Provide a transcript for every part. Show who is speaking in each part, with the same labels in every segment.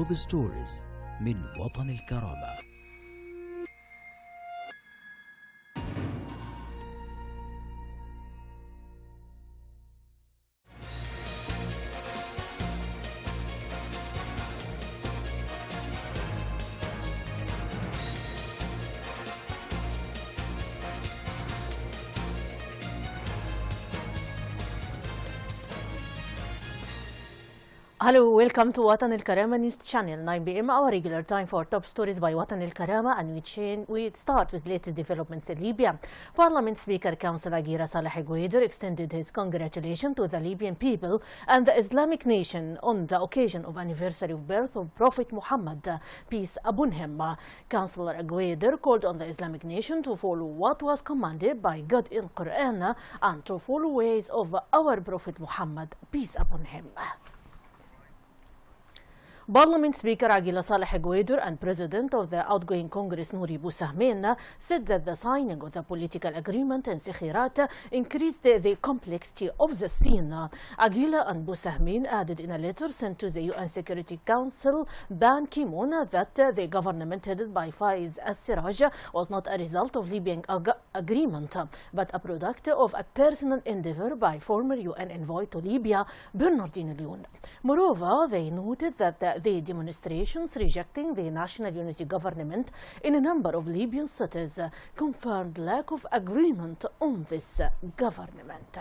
Speaker 1: توب ستوريز من وطن الكرامة.
Speaker 2: Hello, welcome to Watan al-Karama News Channel, 9 p.m. our regular time for top stories by Watan al-Karama, and we start with latest developments in Libya. Parliament Speaker Council Aguirre Saleh Guaider extended his congratulations to the Libyan people and the Islamic nation on the occasion of anniversary of birth of Prophet Muhammad, peace upon him. Councillor Guaider called on the Islamic nation to follow what was commanded by God in Quran and to follow ways of our Prophet Muhammad, peace upon him. Parliament Speaker Aguirre Saleh Guaider and President of the outgoing Congress Nouri Boussahmin said that the signing of the political agreement in Sikhirat increased the complexity of the scene. Aguirre and Boussahmin added in a letter sent to the UN Security Council Ban Ki-moon that the government headed by Faiz al-Siraj was not a result of Libyan agreement but a product of a personal endeavor by former UN envoy to Libya Bernardino Leon. Moreover, they noted that the demonstrations rejecting the national unity government in a number of Libyan cities confirmed lack of agreement on this government.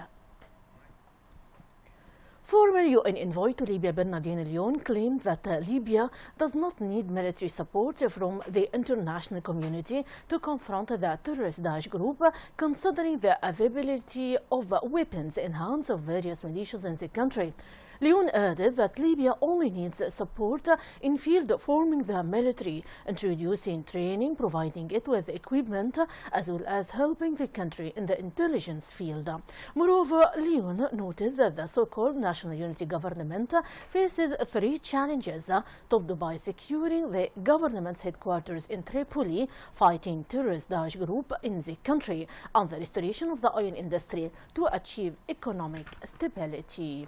Speaker 2: Former UN envoy to Libya Bernardino Leon claimed that Libya does not need military support from the international community to confront the terrorist Daesh group, considering the availability of weapons in hands of various militias in the country. Leon added that Libya only needs support in field forming the military, introducing training, providing it with equipment, as well as helping the country in the intelligence field. Moreover, Leon noted that the so-called National Unity Government faces three challenges, topped by securing the government's headquarters in Tripoli, fighting terrorist Daesh group in the country, and the restoration of the oil industry to achieve economic stability.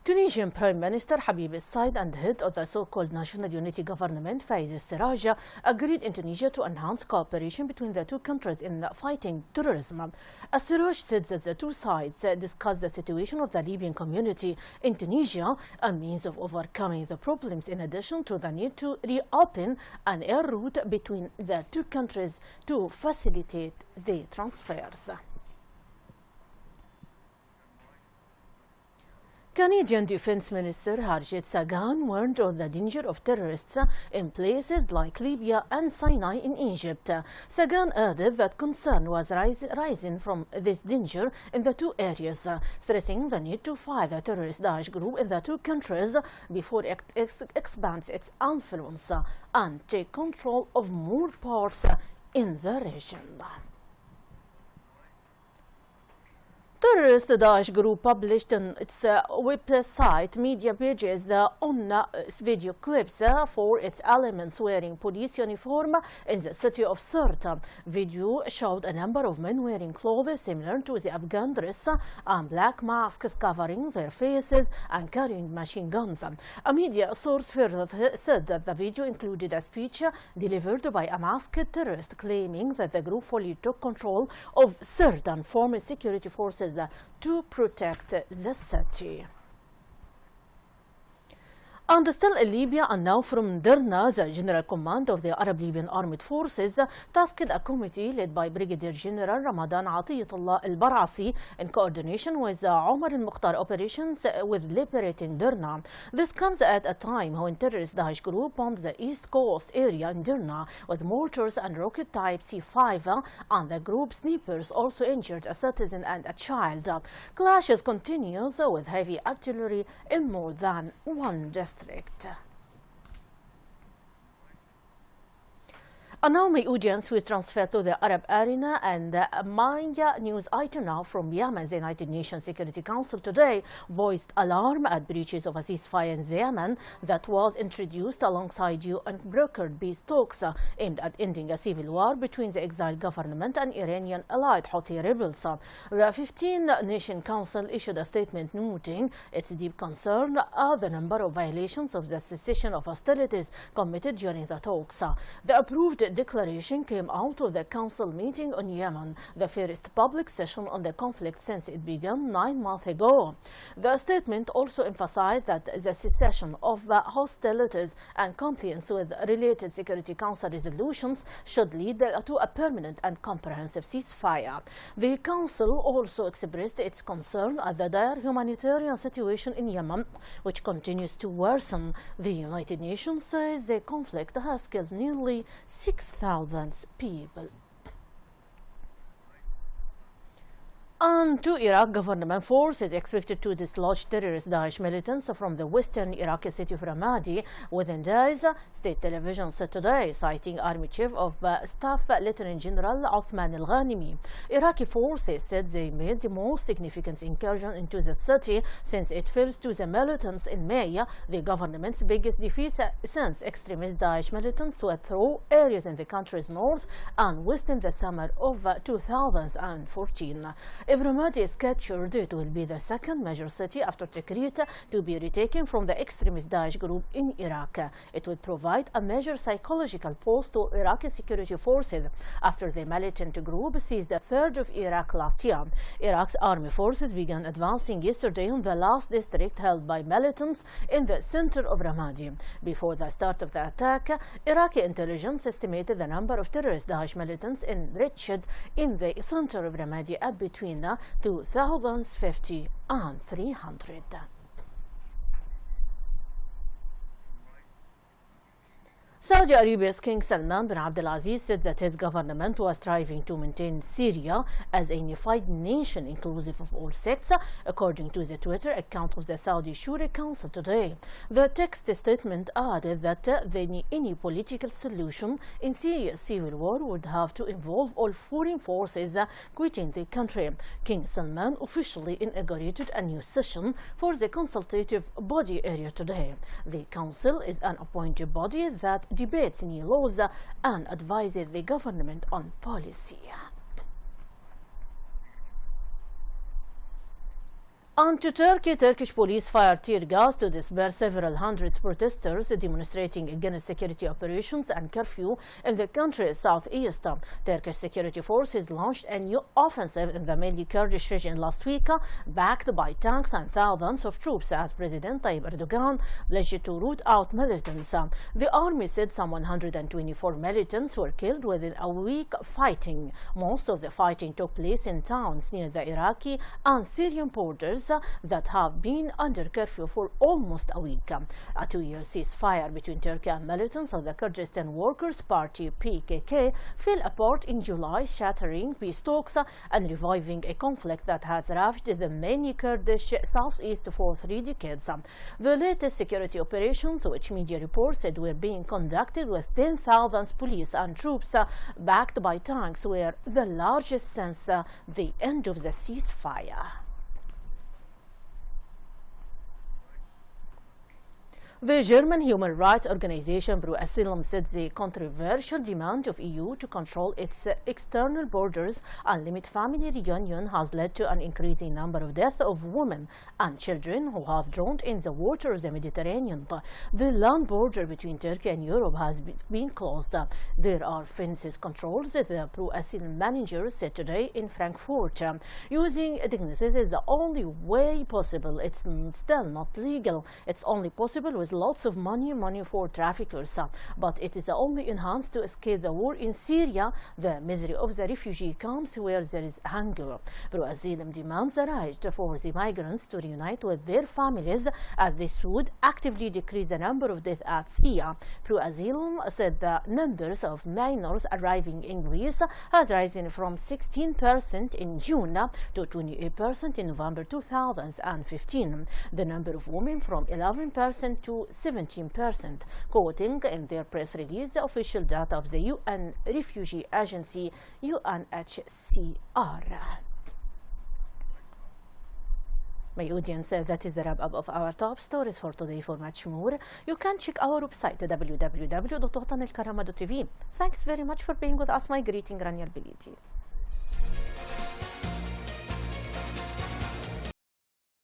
Speaker 2: Tunisian Prime Minister Habib al-Said and head of the so-called National Unity Government, Faiz al-Siraj, agreed in Tunisia to enhance cooperation between the two countries in fighting terrorism. Al-Siraj said that the two sides discussed the situation of the Libyan community in Tunisia, a means of overcoming the problems, in addition to the need to reopen an air route between the two countries to facilitate the transfers. Canadian Defense Minister Harjit Sagan warned of the danger of terrorists in places like Libya and Sinai in Egypt. Sagan added that concern was rising from this danger in the two areas, stressing the need to fight the terrorist Daesh group in the two countries before it expands its influence and take control of more parts in the region. Terrorist Daesh group published on its website media pages on video clips for its elements wearing police uniform in the city of Sirte. Video showed a number of men wearing clothes similar to the Afghan dress and black masks covering their faces and carrying machine guns. A media source further said that the video included a speech delivered by a masked terrorist claiming that the group fully took control of Sirte and formed security forces to protect the city. And still in Libya, and now from Derna, the General Command of the Arab Libyan Armed Forces tasked a committee led by Brigadier General Ramadan Atiyatullah al-Barasi in coordination with Omar al-Mukhtar operations with liberating Derna. This comes at a time when terrorist Daesh group bombed the east coast area in Derna with mortars and rocket type C5, and the group snipers also injured a citizen and a child. Clashes continues with heavy artillery in more than one district. And now my audience will transfer to the Arab arena, and my news item now from Yemen. The United Nations Security Council today voiced alarm at breaches of a ceasefire in Yemen that was introduced alongside UN brokered peace talks aimed at ending a civil war between the exiled government and Iranian allied Houthi rebels. The 15-nation council issued a statement noting its deep concern at the number of violations of the cessation of hostilities committed during the talks. The approved declaration came out of the council meeting on Yemen, the first public session on the conflict since it began 9 months ago. The statement also emphasized that the cessation of hostilities and compliance with related Security Council resolutions should lead to a permanent and comprehensive ceasefire. The council also expressed its concern at the dire humanitarian situation in Yemen, which continues to worsen. The United Nations says the conflict has killed nearly 6,000 people. And two Iraq government forces expected to dislodge terrorist Daesh militants from the western Iraqi city of Ramadi within days, state television said today, citing Army Chief of Staff Lieutenant General Uthman al-Ghanimi. Iraqi forces said they made the most significant incursion into the city since it fell to the militants in May, the government's biggest defeat since extremist Daesh militants swept through areas in the country's north and west in the summer of 2014. If Ramadi is captured, it will be the second major city after Tikrit to be retaken from the extremist Daesh group in Iraq. It will provide a major psychological boost to Iraqi security forces after the militant group seized a third of Iraq last year. Iraq's army forces began advancing yesterday on the last district held by militants in the center of Ramadi. Before the start of the attack, Iraqi intelligence estimated the number of terrorist Daesh militants enriched in the center of Ramadi at between 2,050 and 300. Saudi Arabia's King Salman bin Abdulaziz said that his government was striving to maintain Syria as a unified nation inclusive of all sects, according to the Twitter account of the Saudi Shura Council today. The text statement added that any political solution in Syria's civil war would have to involve all foreign forces quitting the country. King Salman officially inaugurated a new session for the consultative body area today. The council is an appointed body that debates new laws and advises the government on policy. On to Turkey, Turkish police fired tear gas to disperse several hundred protesters demonstrating against security operations and curfew in the country's southeast. Turkish security forces launched a new offensive in the mainly Kurdish region last week, backed by tanks and thousands of troops, as President Tayyip Erdogan pledged to root out militants. The army said some 124 militants were killed within a week fighting. Most of the fighting took place in towns near the Iraqi and Syrian borders that have been under curfew for almost a week. A 2-year ceasefire between Turkey and militants of the Kurdistan Workers' Party PKK fell apart in July, shattering peace talks and reviving a conflict that has ravaged the many Kurdish southeast for 3 decades. The latest security operations, which media reports said were being conducted with 10,000 police and troops backed by tanks, were the largest since the end of the ceasefire. The German human rights organization Pro Asylum said the controversial demand of EU to control its external borders and limit family reunion has led to an increasing number of deaths of women and children who have drowned in the water of the Mediterranean. The land border between Turkey and Europe has been closed. There are fences controls, the Pro Asylum manager said today in Frankfurt. Using dignities is the only way possible. It's still not legal. It's only possible with lots of money for traffickers, but it is only enhanced to escape the war in Syria, the misery of the refugee camps where there is hunger. Pro Asylum demands the right for the migrants to reunite with their families, as this would actively decrease the number of deaths at sea. Pro Asylum said the numbers of minors arriving in Greece has risen from 16% in June to 28% in November 2015. The number of women from 11% to to 17%, quoting in their press release the official data of the UN Refugee Agency, UNHCR. My audience, that is the wrap-up of our top stories for today. For much more, you can check our website www.watanelkarama.tv. Thanks very much for being with us. My greeting, Rانيا البليدى.